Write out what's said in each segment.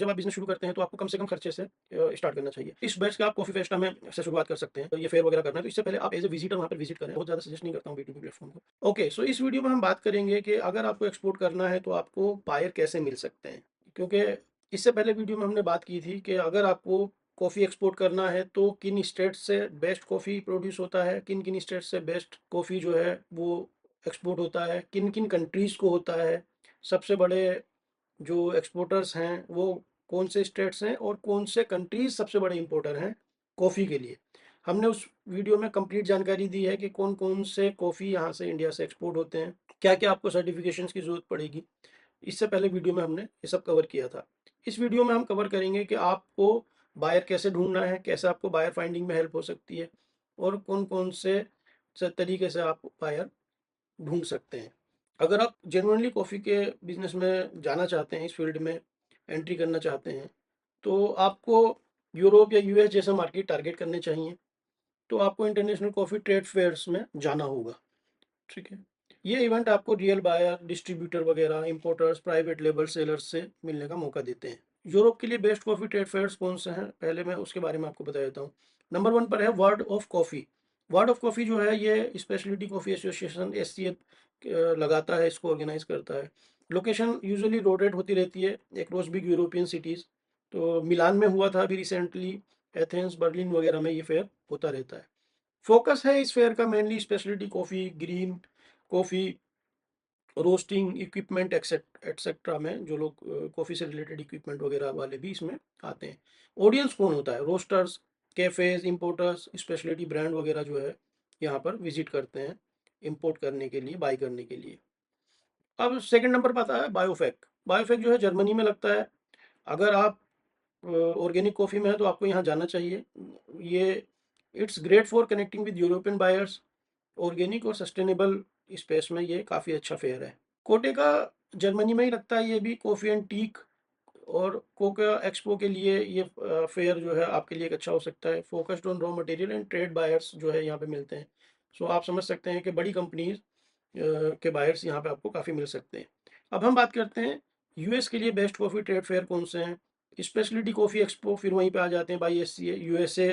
जब आप बिज़नेस शुरू करते हैं तो आपको कम से कम खर्चे से स्टार्ट करना चाहिए। इस बैच का आप कॉफ़ी फेस्टा में से शुरुआत कर सकते हैं। तो ये फेयर वगैरह करना है तो इससे पहले आप एज़ अ विज़िटर वहाँ पर विज़िट करें। बहुत ज़्यादा सजेस्ट नहीं करता हूँ B2B प्लेटफ़ॉर्म को। ओके, सो इस वीडियो में हम बात करेंगे कि अगर आपको एक्सपोर्ट करना है तो आपको बायर कैसे मिल सकते हैं? क्योंकि इससे पहले वीडियो में हमने बात की थी कि अगर आपको कॉफ़ी एक्सपोर्ट करना है तो किन स्टेट से बेस्ट कॉफ़ी प्रोड्यूस होता है, किन-किन स्टेट से बेस्ट कॉफ़ी जो है वो एक्सपोर्ट होता है, किन-किन कंट्रीज़ को होता है, सबसे बड़े जो एक्सपोर्टर्स हैं वो कौन से स्टेट्स हैं और कौन से कंट्रीज सबसे बड़े इंपोर्टर हैं कॉफ़ी के लिए। हमने उस वीडियो में कंप्लीट जानकारी दी है कि कौन कौन से कॉफ़ी यहाँ से इंडिया से एक्सपोर्ट होते हैं, क्या क्या आपको सर्टिफिकेशंस की ज़रूरत पड़ेगी। इससे पहले वीडियो में हमने ये सब कवर किया था। इस वीडियो में हम कवर करेंगे कि आपको बायर कैसे ढूंढना है, कैसे आपको बायर फाइंडिंग में हेल्प हो सकती है और कौन कौन से तरीके से आप बायर ढूंढ सकते हैं। अगर आप जेनुइनली कॉफ़ी के बिजनेस में जाना चाहते हैं, इस फील्ड में एंट्री करना चाहते हैं, तो आपको यूरोप या यूएस जैसा मार्केट टारगेट करने चाहिए। तो आपको इंटरनेशनल कॉफ़ी ट्रेड फेयर्स में जाना होगा। ठीक है, ये इवेंट आपको रियल बायर, डिस्ट्रीब्यूटर वगैरह, इंपोर्टर्स, प्राइवेट लेबल सेलर्स से मिलने का मौका देते हैं। यूरोप के लिए बेस्ट कॉफ़ी ट्रेड फेयर्स कौन से हैं, पहले मैं उसके बारे में आपको बता देता हूँ। नंबर 1 पर है world of coffee. World of coffee जो है ये स्पेशलिटी कॉफ़ी एसोसिएशन SCA लगाता है, इसको ऑर्गेनाइज करता है। लोकेशन यूजुअली रोटेट होती रहती है अक्रॉस बिग यूरोपियन सिटीज़। तो मिलान में हुआ था अभी रिसेंटली, एथेंस, बर्लिन वगैरह में ये फेयर होता रहता है। फोकस है इस फेयर का mainly speciality coffee, green coffee, roasting equipment etcetera में जो लोग कॉफ़ी से रिलेटेड इक्विपमेंट वगैरह वाले भी इसमें आते हैं। ऑडियंस कौन होता है? Roasters, cafes, importers, speciality brand वगैरह जो है यहाँ पर विजिट करते हैं इंपोर्ट करने के लिए, बाई करने के लिए। अब सेकंड नंबर पर आता है बायोफेक। बायोफेक जो है जर्मनी में लगता है। अगर आप ऑर्गेनिक कॉफ़ी में है तो आपको यहाँ जाना चाहिए। ये it's great for connecting with European buyers. Organic और सस्टेनेबल स्पेस में ये काफ़ी अच्छा फेयर है। कोटे का जर्मनी में ही लगता है, ये भी कॉफ़ी एंड टीक और कोका एक्सपो के लिए ये फेयर जो है आपके लिए एक अच्छा हो सकता है। Focused on raw material and trade buyers जो है यहाँ पे मिलते हैं। सो आप समझ सकते हैं कि बड़ी कंपनीज के बायर्स यहाँ पे आपको काफ़ी मिल सकते हैं। अब हम बात करते हैं यूएस के लिए बेस्ट कॉफ़ी ट्रेड फेयर कौन से हैं। स्पेशलिटी कॉफ़ी एक्सपो फिर वहीं पे आ जाते हैं बाई SCA, यूएसए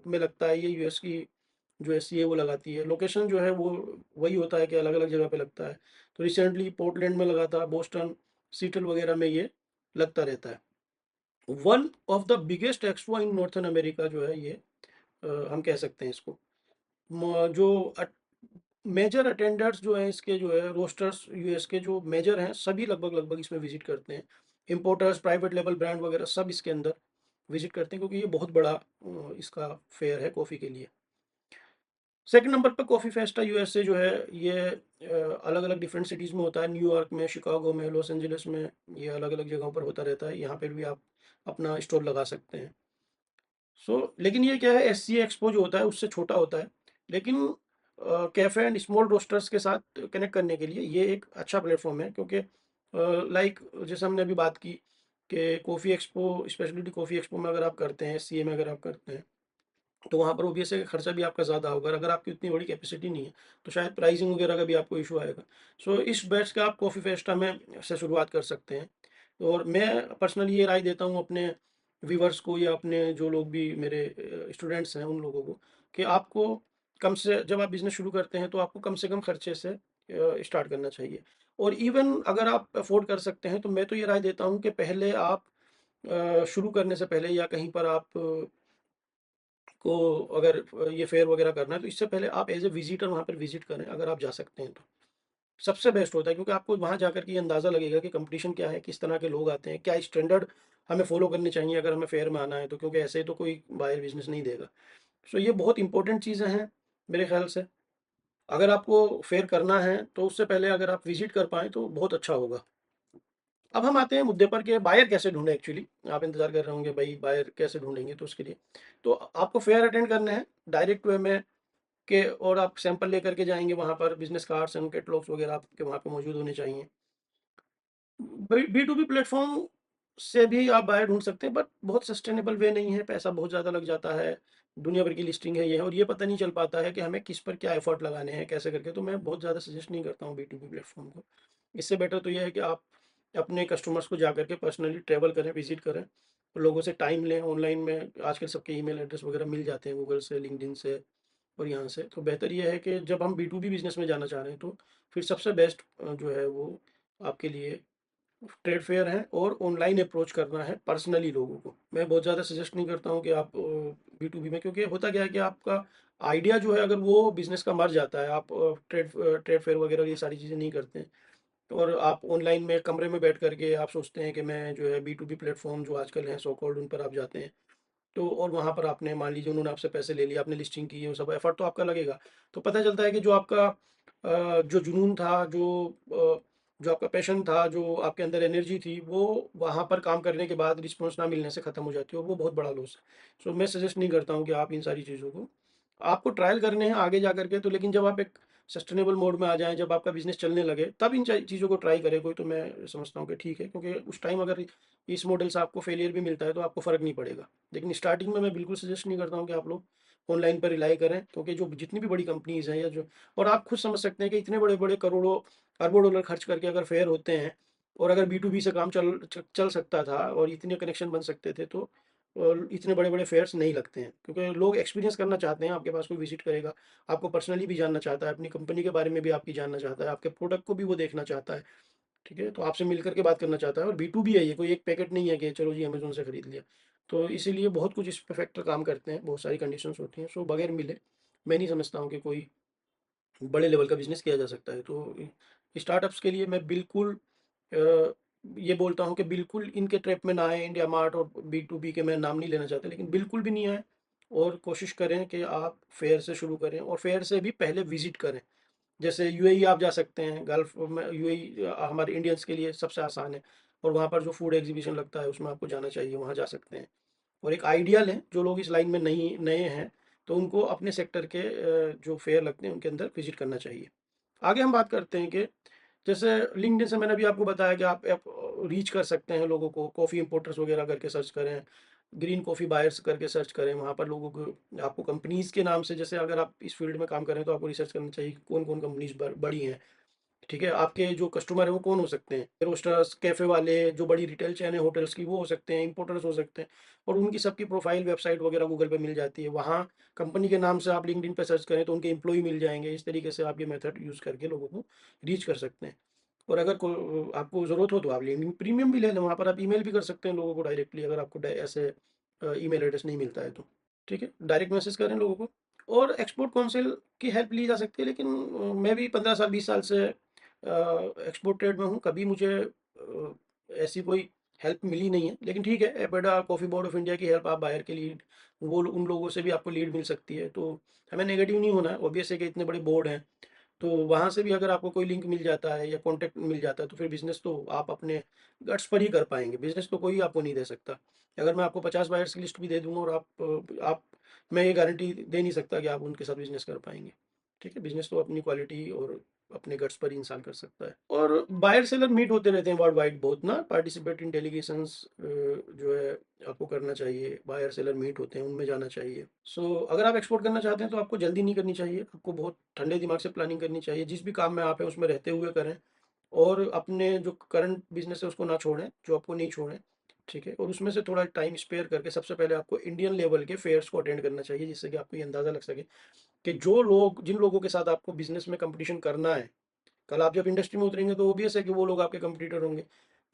में लगता है ये, यूएस की जो SCA वो लगाती है। लोकेशन जो है वो वही होता है कि अलग अलग जगह पे लगता है। तो रिसेंटली पोर्टलैंड में लगा था, बोस्टन, सीटल वगैरह में ये लगता रहता है। One of the biggest expo in northern America जो है ये, हम कह सकते हैं इसको। जो मेजर अटेंडर्स जो हैं इसके जो है रोस्टर्स यूएस के जो मेजर हैं सभी लगभग लगभग इसमें विजिट करते हैं। इंपोर्टर्स, प्राइवेट लेवल ब्रांड वगैरह सब इसके अंदर विजिट करते हैं क्योंकि ये बहुत बड़ा इसका फेयर है कॉफ़ी के लिए। सेकंड नंबर पर कॉफ़ी फेस्टा यूएसए जो है ये अलग अलग डिफरेंट सिटीज़ में होता है। न्यूयॉर्क में, शिकागो में, लॉस एंजलिस में, ये अलग अलग जगहों पर होता रहता है। यहाँ पर भी आप अपना स्टॉल लगा सकते हैं। लेकिन ये क्या है, SCA एक्सपो जो होता है उससे छोटा होता है। लेकिन कैफ़े एंड स्मॉल रोस्टर्स के साथ कनेक्ट करने के लिए ये एक अच्छा प्लेटफॉर्म है क्योंकि लाइक जैसे हमने अभी बात की कि coffee expo, speciality coffee expo में अगर आप करते हैं, SCA में अगर आप करते हैं तो वहाँ पर ऑब्वियस है कि खर्चा भी आपका ज़्यादा होगा। अगर आपकी उतनी बड़ी कैपेसिटी नहीं है तो शायद प्राइसिंग वगैरह का भी आपको इशू आएगा। इस बैच का आप कॉफ़ी फेस्टा में से शुरुआत कर सकते हैं। और मैं पर्सनली ये राय देता हूँ अपने व्यूवर्स को या अपने जो लोग भी मेरे स्टूडेंट्स हैं उन लोगों को कि आपको कम से जब आप बिज़नेस शुरू करते हैं तो आपको कम से कम खर्चे से स्टार्ट करना चाहिए। और इवन अगर आप अफ़ोर्ड कर सकते हैं तो मैं तो ये राय देता हूँ कि पहले आप शुरू करने से पहले या कहीं पर आप को अगर ये फेयर वगैरह करना है तो इससे पहले आप एज़ अ विज़िटर वहाँ पर विज़िट करें अगर आप जा सकते हैं तो। सबसे बेस्ट होता है क्योंकि आपको वहाँ जाकर के ये अंदाज़ा लगेगा कि कंपटीशन क्या है, किस तरह के लोग आते हैं, क्या स्टैंडर्ड हमें फ़ॉलो करने चाहिए अगर हमें फेयर में आना है तो, क्योंकि ऐसे ही तो कोई बाहर बिज़नेस नहीं देगा। ये बहुत इंपॉर्टेंट चीज़ें हैं मेरे ख़्याल से। अगर आपको फेयर करना है तो उससे पहले अगर आप विज़िट कर पाएँ तो बहुत अच्छा होगा। अब हम आते हैं मुद्दे पर कि बायर कैसे ढूँढें एक्चुअली। आप इंतज़ार कर रहे होंगे भाई बायर कैसे ढूँढेंगे तो उसके लिए। तो आपको फेयर अटेंड करना है डायरेक्ट वे में के, और आप सैंपल लेकर के जाएँगे वहाँ पर, बिज़नेस कार्ड्स एंड कैटलॉग्स वगैरह आपके वहाँ पे मौजूद होने चाहिए। B2B प्लेटफ़ॉर्म से भी आप बायर ढूँढ सकते हैं बट बहुत सस्टेनेबल वे नहीं है, पैसा बहुत ज़्यादा लग जाता है, दुनिया भर की लिस्टिंग है ये, और ये पता नहीं चल पाता है कि हमें किस पर क्या एफ़र्ट लगाने हैं, कैसे करके, तो मैं बहुत ज़्यादा सजेस्ट नहीं करता हूँ B2B प्लेटफ़ॉर्म को। इससे बेटर तो ये है कि आप अपने कस्टमर्स को जाकर के पर्सनली ट्रैवल करें, विज़िट करें, लोगों से टाइम लें। ऑनलाइन में आजकल सबके ईमेल एड्रेस वगैरह मिल जाते हैं गूगल से, लिंक्डइन से और यहाँ से। तो बेहतर ये है कि जब हम बी टू बी बिज़नेस में जाना चाह रहे हैं तो फिर सबसे बेस्ट जो है वो आपके लिए ट्रेड फेयर है और ऑनलाइन अप्रोच करना है पर्सनली लोगों को। मैं बहुत ज़्यादा सजेस्ट नहीं करता हूँ कि आप बी टू बी में, क्योंकि होता क्या है कि आपका आइडिया जो है अगर वो बिज़नेस का मर जाता है, आप ट्रेड फेयर वगैरह ये सारी चीज़ें नहीं करते हैं, और आप ऑनलाइन में कमरे में बैठ करके आप सोचते हैं कि मैं जो है बी टू बी प्लेटफॉर्म जो आजकल हैं सो कॉल्ड, उन पर आप जाते हैं, तो और वहाँ पर आपने मान लीजिए उन्होंने आपसे पैसे ले लिया, आपने लिस्टिंग की, वो सब एफर्ट तो आपका लगेगा। तो पता चलता है कि जो आपका जो जुनून था, जो आपका पैशन था, जो आपके अंदर एनर्जी थी, वो वहाँ पर काम करने के बाद रिस्पॉन्स ना मिलने से ख़त्म हो जाती है, और वो बहुत बड़ा लॉस है। सो मैं सजेस्ट नहीं करता हूँ कि आप इन सारी चीज़ों को, आपको ट्रायल करने हैं आगे जा करके तो, लेकिन जब आप एक सस्टेनेबल मोड में आ जाएँ, जब आपका बिज़नेस चलने लगे, तब इन चीज़ों को ट्राई करें कोई, तो मैं समझता हूँ कि ठीक है, क्योंकि उस टाइम अगर इस मॉडल से आपको फेलियर भी मिलता है तो आपको फ़र्क नहीं पड़ेगा। लेकिन स्टार्टिंग में मैं बिल्कुल सजेस्ट नहीं करता हूँ कि आप लोग ऑनलाइन पर रिलाई करें, क्योंकि जो जितनी भी बड़ी कंपनीज़ हैं या जो, और आप खुद समझ सकते हैं कि इतने बड़े-बड़े करोड़ों, अरबों डॉलर खर्च करके अगर फेयर होते हैं, और अगर बी टू बी से काम चल सकता था और इतने कनेक्शन बन सकते थे, तो और इतने बड़े-बड़े फेयर्स नहीं लगते हैं, क्योंकि लोग एक्सपीरियंस करना चाहते हैं, आपके पास कोई विज़िट करेगा, आपको पर्सनली भी जानना चाहता है, अपनी कंपनी के बारे में भी आपकी जानना चाहता है, आपके प्रोडक्ट को भी वो देखना चाहता है, ठीक है? तो आपसे मिल कर के बात करना चाहता है, और बी टू बी है ये, कोई एक पैकेट नहीं है कि चलो जी अमेज़न से खरीद लिया। तो इसीलिए बहुत कुछ इस पे फैक्टर काम करते हैं, बहुत सारी कंडीशंस होती हैं, सो बगैर मिले मैं नहीं समझता हूँ कि कोई बड़े लेवल का बिज़नेस किया जा सकता है। तो स्टार्टअप्स के लिए मैं बिल्कुल अ, ये बोलता हूँ कि बिल्कुल इनके ट्रैप में ना आएँ, इंडिया मार्ट और बी टू बी के मैं नाम नहीं लेना चाहता, लेकिन बिल्कुल भी नहीं आएँ, और कोशिश करें कि आप फेयर से शुरू करें, और फेयर से भी पहले विज़िट करें। जैसे यूएई आप जा सकते हैं, गल्फ़ में यूएई हमारे इंडियंस के लिए सबसे आसान है, और वहाँ पर जो फूड एग्ज़िबिशन लगता है उसमें आपको जाना चाहिए, वहाँ जा सकते हैं। और एक आइडिया लें, जो लोग इस लाइन में नहीं नए हैं, तो उनको अपने सेक्टर के जो फेयर लगते हैं उनके अंदर विज़िट करना चाहिए। आगे हम बात करते हैं कि जैसे लिंक्डइन से मैंने अभी आपको बताया कि आप रीच कर सकते हैं लोगों को, कॉफ़ी इंपोर्टर्स वगैरह करके सर्च करें, ग्रीन कॉफ़ी बायर्स करके सर्च करें, वहाँ पर लोगों को आपको कंपनीज़ के नाम से, जैसे अगर आप इस फील्ड में काम कर रहे हैं तो आपको रिसर्च करना चाहिए कि कौन-कौन कंपनीज़ बड़ी हैं, ठीक है? आपके जो कस्टमर हैं वो कौन हो सकते हैं? रोस्टर्स, कैफ़े वाले, जो बड़ी रिटेल चेन है होटल्स की, वो हो सकते हैं, इंपोर्टर्स हो सकते हैं, और उनकी सबकी प्रोफ़ाइल, वेबसाइट वगैरह गूगल पे मिल जाती है। वहाँ कंपनी के नाम से आप लिंक्डइन पे सर्च करें तो उनके एम्प्लॉयी मिल जाएँगे। इस तरीके से आप ये मेथड यूज़ करके लोगों को रीच कर सकते हैं। और अगर आपको ज़रूरत हो तो आप लिंक्डइन प्रीमियम भी ले लें, वहाँ पर आप ईमेल भी कर सकते हैं लोगों को डायरेक्टली, अगर आपको ऐसे ईमेल एड्रेस नहीं मिलता है तो, ठीक है? डायरेक्ट मैसेज करें लोगों को, और एक्सपोर्ट काउंसिल की हेल्प ली जा सकती है, लेकिन मैं भी 15 साल 20 साल से एक्सपोर्ट ट्रेड में हूँ, कभी मुझे ऐसी कोई हेल्प मिली नहीं है। लेकिन ठीक है, APEDA, coffee board of India की हेल्प आप बायर के लीड, वो उन लोगों से भी आपको लीड मिल सकती है, तो हमें नेगेटिव नहीं होना है। ऑब्वियस है कि इतने बड़े बोर्ड हैं, तो वहाँ से भी अगर आपको कोई लिंक मिल जाता है या कॉन्टैक्ट मिल जाता है, तो फिर बिज़नेस तो आप अपने गट्स पर ही कर पाएँगे, बिज़नेस तो कोई आपको नहीं दे सकता। अगर मैं आपको 50 बायर्स की लिस्ट भी दे दूँ, और आप मैं ये गारंटी दे नहीं सकता कि आप उनके साथ बिज़नेस कर पाएँगे, ठीक है? बिज़नेस तो अपनी क्वालिटी और अपने गट्स पर ही इंसान कर सकता है। और बायर सेलर मीट होते रहते हैं वर्ल्ड वाइड बहुत ना, पार्टिसिपेट इन डेलीगेशंस जो है आपको करना चाहिए, बायर सेलर मीट होते हैं, उनमें जाना चाहिए। सो अगर आप एक्सपोर्ट करना चाहते हैं तो आपको जल्दी नहीं करनी चाहिए, आपको बहुत ठंडे दिमाग से प्लानिंग करनी चाहिए। जिस भी काम में आप हैं उसमें रहते हुए करें, और अपने जो करंट बिज़नेस है उसको ना छोड़ें, जॉब को नहीं छोड़ें, ठीक है? और उसमें से थोड़ा टाइम स्पेयर करके सबसे पहले आपको इंडियन लेवल के फेयर्स को अटेंड करना चाहिए, जिससे कि आपको ये अंदाज़ा लग सके कि जिन लोगों के साथ आपको बिज़नेस में कॉम्पिटिशन करना है, कल आप जब इंडस्ट्री में उतरेंगे तो ऑब्वियस है कि वो लोग आपके कॉम्पिटिटर होंगे।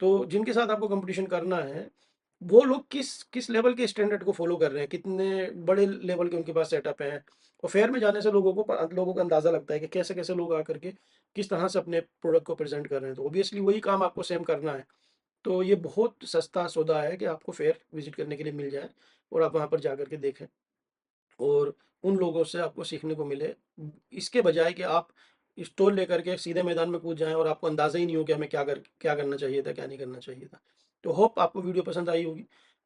तो जिनके साथ आपको कॉम्पिटिशन करना है, वो लोग किस किस लेवल के स्टैंडर्ड को फ़ॉलो कर रहे हैं, कितने बड़े लेवल के उनके पास सेटअप हैं। और फेयर में जाने से लोगों को अंदाज़ा लगता है कि कैसे-कैसे लोग आकर के किस तरह से अपने प्रोडक्ट को प्रेज़ेंट कर रहे हैं। तो ऑब्वियसली वही काम आपको सेम करना है। तो ये बहुत सस्ता सौदा है कि आपको फेयर विज़िट करने के लिए मिल जाए, और आप वहाँ पर जाकर के देखें, और उन लोगों से आपको सीखने को मिले। इसके बजाय कि आप स्टॉल लेकर के सीधे मैदान में कूद जाएँ और आपको अंदाज़ा ही नहीं हो कि हमें क्या करना चाहिए था, क्या नहीं करना चाहिए था। तो होप आपको वीडियो पसंद आई होगी।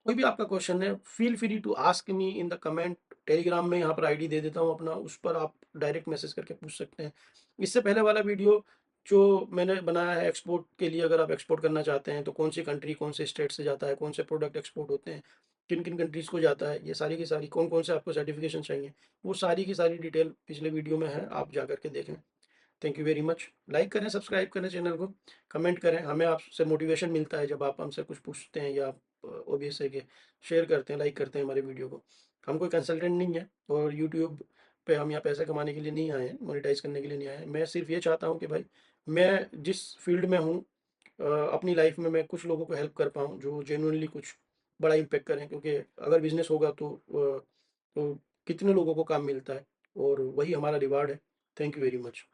कोई भी आपका क्वेश्चन है, feel free to ask me in the comment. Telegram में यहाँ पर आईडी दे देता हूँ अपना, उस पर आप डायरेक्ट मैसेज करके पूछ सकते हैं। इससे पहले वाला वीडियो जो मैंने बनाया है एक्सपोर्ट के लिए, अगर आप एक्सपोर्ट करना चाहते हैं तो कौन सी कंट्री, कौन से स्टेट से जाता है, कौन से प्रोडक्ट एक्सपोर्ट होते हैं, किन-किन कंट्रीज़ को जाता है, ये सारी की सारी, कौन-कौन से आपको सर्टिफ़िकेशन चाहिए, वो सारी की सारी डिटेल पिछले वीडियो में है, आप जा कर के देखें। Thank you very much. Like करें, सब्सक्राइब करें चैनल को, कमेंट करें। हमें आपसे मोटिवेशन मिलता है जब आप हमसे कुछ पूछते हैं या आप ऑब्वियस है कि शेयर करते हैं, लाइक करते हैं हमारे वीडियो को। हम कोई कंसल्टेंट नहीं है और यूट्यूब पे हम यहाँ पैसे कमाने के लिए नहीं आए हैं, मोनेटाइज़ करने के लिए नहीं आए हैं। मैं सिर्फ़ ये चाहता हूँ कि भाई मैं जिस फ़ील्ड में हूँ अपनी लाइफ़ में मैं कुछ लोगों को हेल्प कर पाऊँ जो जेनुइनली कुछ बड़ा इम्पैक्ट करें, क्योंकि अगर बिज़नेस होगा तो कितने लोगों को काम मिलता है और वही हमारा रिवार्ड है। Thank you very much.